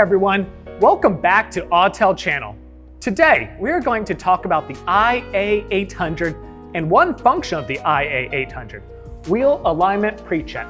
everyone, welcome back to Autel channel. Today, we are going to talk about the IA800 and one function of the IA800, wheel alignment pre-check.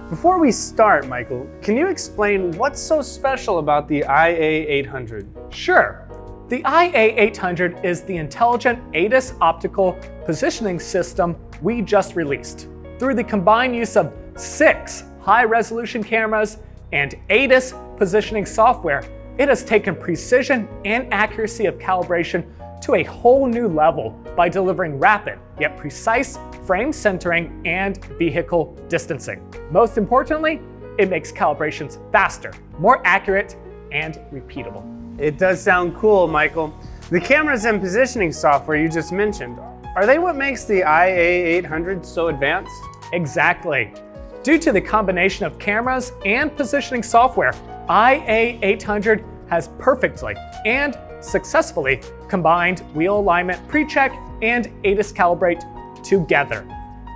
Before we start, Michael, can you explain what's so special about the IA800? Sure. The IA800 is the intelligent ADAS optical positioning system we just released. Through the combined use of 6 high-resolution cameras and ADAS positioning software, it has taken precision and accuracy of calibration to a whole new level by delivering rapid yet precise frame centering and vehicle distancing. Most importantly, it makes calibrations faster, more accurate, and repeatable. It does sound cool, Michael. The cameras and positioning software you just mentioned, are they what makes the IA800 so advanced? Exactly. Due to the combination of cameras and positioning software, IA800 has perfectly and successfully combined wheel alignment pre-check and ADAS calibrate together.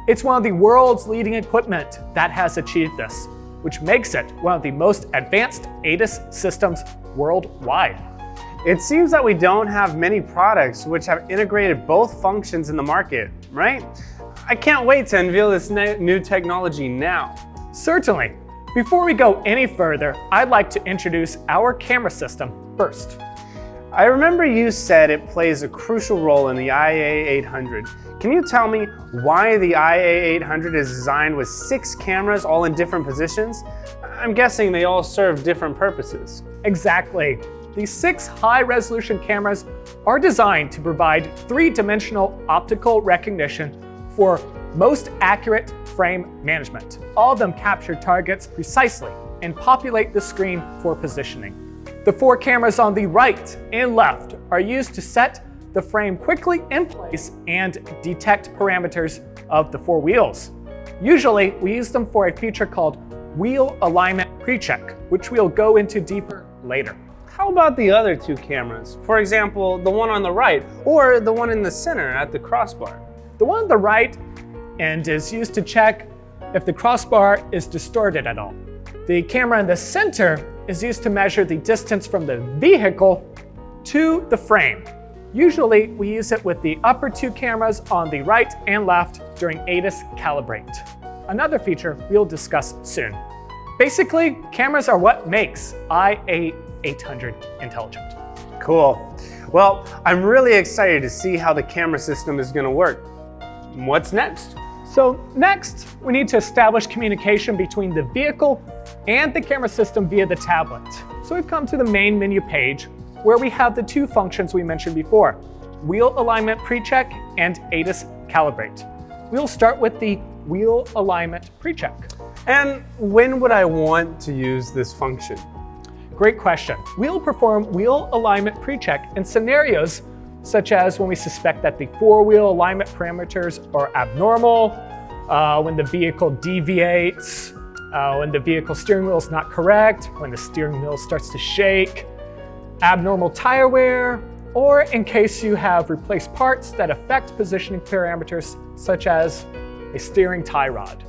It's one of the world's leading equipment that has achieved this, which makes it one of the most advanced ADAS systems worldwide. It seems that we don't have many products which have integrated both functions in the market, right? I can't wait to unveil this new technology now. Certainly. Before we go any further, I'd like to introduce our camera system first. I remember you said it plays a crucial role in the IA800. Can you tell me why the IA800 is designed with 6 cameras all in different positions? I'm guessing they all serve different purposes. Exactly. These 6 high-resolution cameras are designed to provide 3-dimensional optical recognition for most accurate frame management. All of them capture targets precisely and populate the screen for positioning. The 4 cameras on the right and left are used to set the frame quickly in place and detect parameters of the 4 wheels. Usually, we use them for a feature called wheel alignment pre-check, which we'll go into deeper later. How about the other 2 cameras? For example, the one on the right or the one in the center at the crossbar. The one on the right end is used to check if the crossbar is distorted at all. The camera in the center is used to measure the distance from the vehicle to the frame. Usually, we use it with the upper 2 cameras on the right and left during ADAS calibrate. Another feature we'll discuss soon. Basically, cameras are what makes IA800 intelligent. Cool. Well, I'm really excited to see how the camera system is going to work. What's next? So next, we need to establish communication between the vehicle and the camera system via the tablet. So we've come to the main menu page where we have the 2 functions we mentioned before, wheel alignment pre-check and ADAS calibrate. We'll start with the wheel alignment pre-check. And when would I want to use this function? Great question. We'll perform wheel alignment pre-check in scenarios such as when we suspect that the 4-wheel alignment parameters are abnormal, when the vehicle deviates, when the vehicle steering wheel is not correct, when the steering wheel starts to shake, abnormal tire wear, or in case you have replaced parts that affect positioning parameters such as a steering tie rod.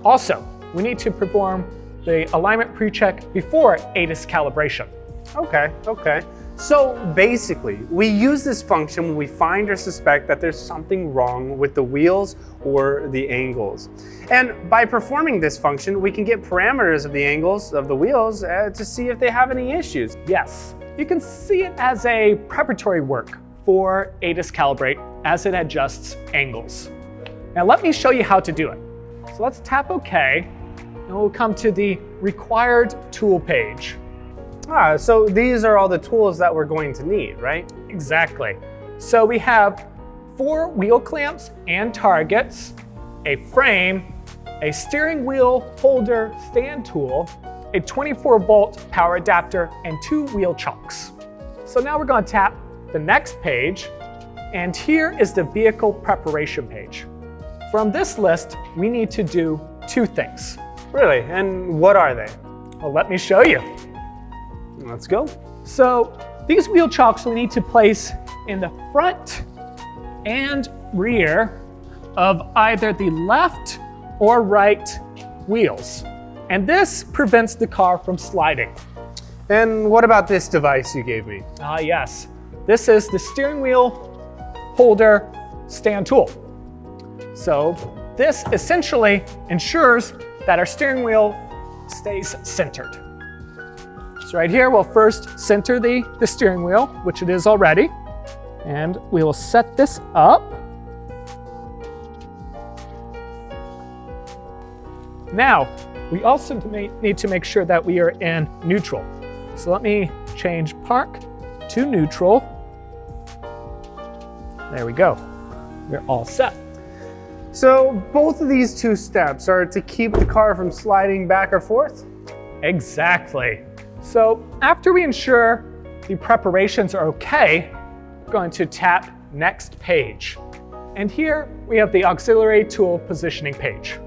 Also, we need to perform the alignment pre-check before ADAS calibration. Okay. So basically, we use this function when we find or suspect that there's something wrong with the wheels or the angles. And by performing this function, we can get parameters of the angles of the wheels to see if they have any issues. Yes, you can see it as a preparatory work for ADAS calibrate as it adjusts angles. Now let me show you how to do it. So let's tap OK, and we'll come to the required tool page. So these are all the tools that we're going to need, right? Exactly. So we have 4 wheel clamps and targets, a frame, a steering wheel holder stand tool, a 24-volt power adapter, and 2 wheel chocks. So now we're going to tap the next page, and here is the vehicle preparation page. From this list, we need to do 2 things. Really? And what are they? Well, let me show you. Let's go. So these wheel chocks we need to place in the front and rear of either the left or right wheels. And this prevents the car from sliding. And what about this device you gave me? Ah, yes. This is the steering wheel holder stand tool. So this essentially ensures that our steering wheel stays centered. So right here, we'll first center the steering wheel, which it is already. And we will set this up. Now, we also need to make sure that we are in neutral. So let me change park to neutral. There we go. We're all set. So both of these two steps are to keep the car from sliding back or forth? Exactly. So after we ensure the preparations are okay, we're going to tap Next Page. And here we have the auxiliary tool positioning page.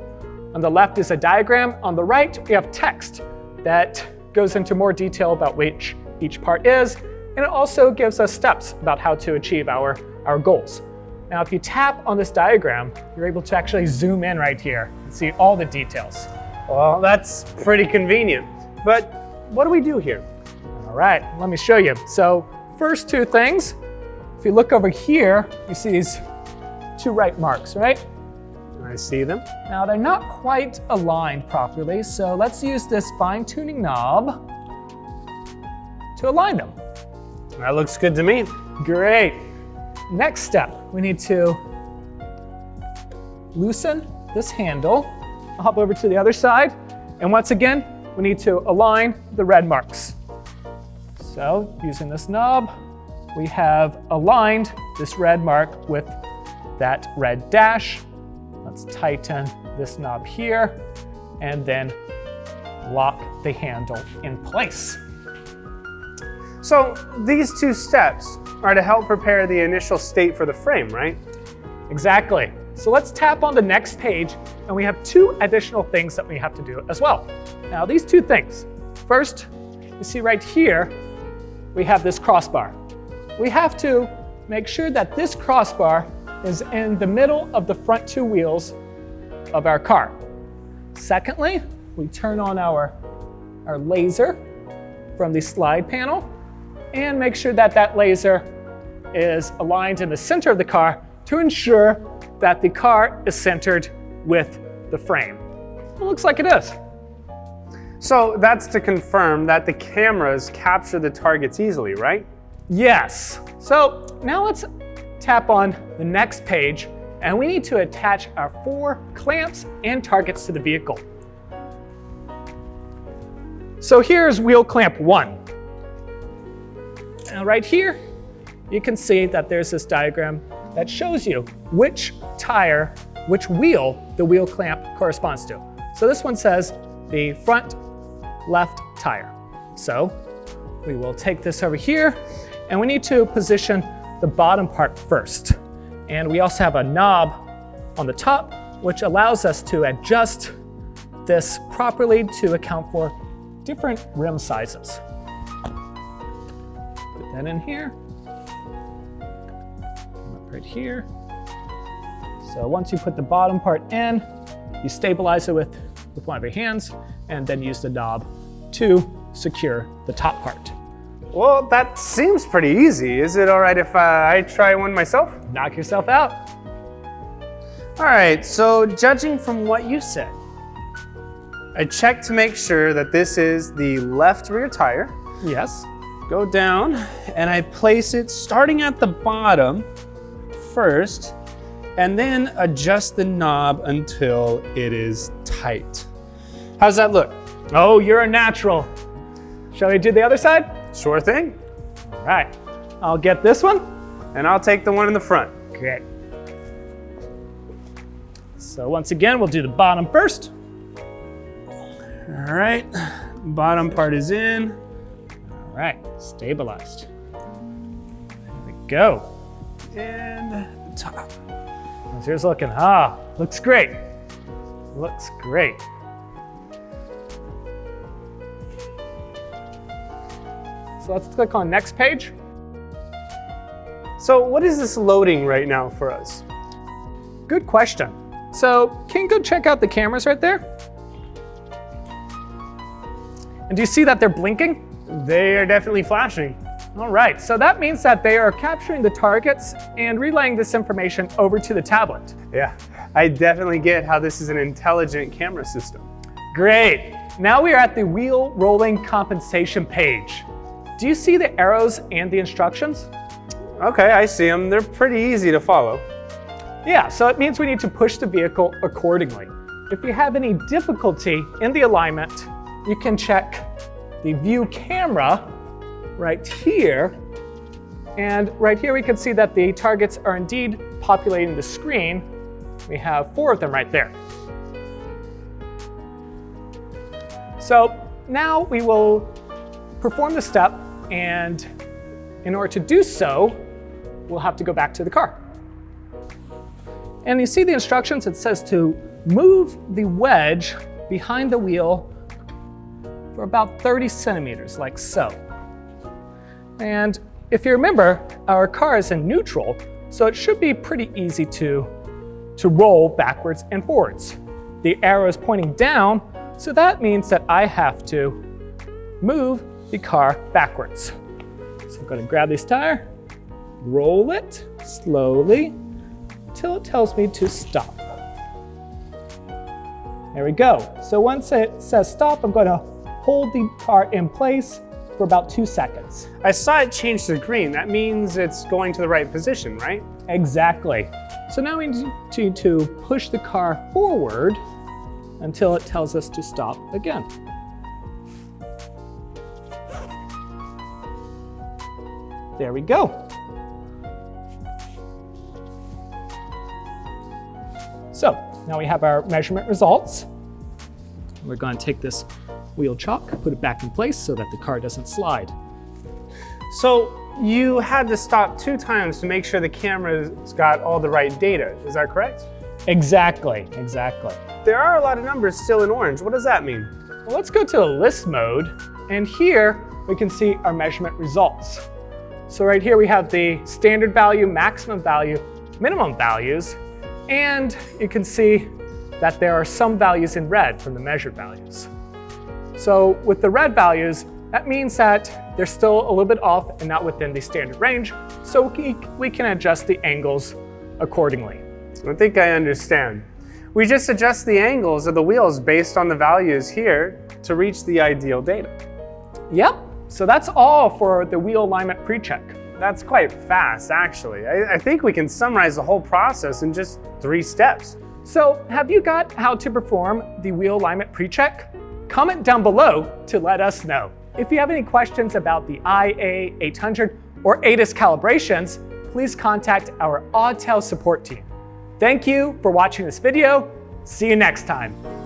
On the left is a diagram. On the right, we have text that goes into more detail about which each part is, and it also gives us steps about how to achieve our goals. Now, if you tap on this diagram, you're able to actually zoom in right here and see all the details. Well, that's pretty convenient. But what do we do here? All right, let me show you. So first two things, if you look over here, you see these two right marks, right? I see them. Now they're not quite aligned properly, so let's use this fine-tuning knob to align them. That looks good to me. Great. Next step, we need to loosen this handle. I'll hop over to the other side. And once again, we need to align the red marks. So using this knob, we have aligned this red mark with that red dash. Let's tighten this knob here and then lock the handle in place. So these two steps are to help prepare the initial state for the frame, right? Exactly. So let's tap on the next page, and we have two additional things that we have to do as well. Now these two things. First, you see right here, we have this crossbar. We have to make sure that this crossbar is in the middle of the front two wheels of our car. Secondly, we turn on our laser from the slide panel and make sure that that laser is aligned in the center of the car to ensure that the car is centered with the frame. It looks like it is. So that's to confirm that the cameras capture the targets easily, right? Yes. So now let's tap on the next page, and we need to attach our 4 clamps and targets to the vehicle. So here's wheel clamp 1. Now right here, you can see that there's this diagram that shows you which tire, which wheel the wheel clamp corresponds to. So this one says the front left tire. So we will take this over here, and we need to position the bottom part first. And we also have a knob on the top, which allows us to adjust this properly to account for different rim sizes. Put that in here. Right here. So once you put the bottom part in, you stabilize it with one of your hands, and then use the knob to secure the top part. Well, that seems pretty easy. Is it all right if I try one myself? Knock yourself out. All right, so judging from what you said, I checked to make sure that this is the left rear tire. Yes. Go down, and I place it starting at the bottom first, and then adjust the knob until it is tight. How's that look? Oh, you're a natural. Shall we do the other side? Sure thing. All right. I'll get this one. And I'll take the one in the front. Great. So once again, we'll do the bottom first. All right, bottom part is in. All right, stabilized. There we go. And the top. How's yours looking? Ah, looks great. Looks great. So let's click on next page. So what is this loading right now for us? Good question. So can you go check out the cameras right there? And do you see that they're blinking? They are definitely flashing. All right, so that means that they are capturing the targets and relaying this information over to the tablet. Yeah, I definitely get how this is an intelligent camera system. Great. Now we are at the wheel rolling compensation page. Do you see the arrows and the instructions? Okay, I see them. They're pretty easy to follow. Yeah, so it means we need to push the vehicle accordingly. If you have any difficulty in the alignment, you can check the view camera right here. And right here we can see that the targets are indeed populating the screen. We have 4 of them right there. So now we will perform the step, and in order to do so, we'll have to go back to the car. And you see the instructions, it says to move the wedge behind the wheel for about 30 centimeters, like so. And if you remember, our car is in neutral, so it should be pretty easy to roll backwards and forwards. The arrow is pointing down, so that means that I have to move the car backwards. So I'm going to grab this tire, roll it slowly until it tells me to stop. There we go. So once it says stop, I'm going to hold the car in place for about 2 seconds. I saw it change to green. That means it's going to the right position, right? Exactly. So now we need to push the car forward until it tells us to stop again. There we go. So now we have our measurement results. We're going to take this wheel chalk, put it back in place so that the car doesn't slide. So you had to stop 2 times to make sure the camera's got all the right data. Is that correct? Exactly. There are a lot of numbers still in orange. What does that mean? Well, let's go to the list mode, and here we can see our measurement results. So right here we have the standard value, maximum value, minimum values, and you can see that there are some values in red from the measured values. So with the red values, that means that they're still a little bit off and not within the standard range, so we can adjust the angles accordingly. I think I understand. We just adjust the angles of the wheels based on the values here to reach the ideal data. Yep, so that's all for the wheel alignment pre-check. That's quite fast, actually. I think we can summarize the whole process in just 3 steps. So have you got how to perform the wheel alignment pre-check? Comment down below to let us know. If you have any questions about the IA800 or ADAS calibrations, please contact our Autel support team. Thank you for watching this video. See you next time.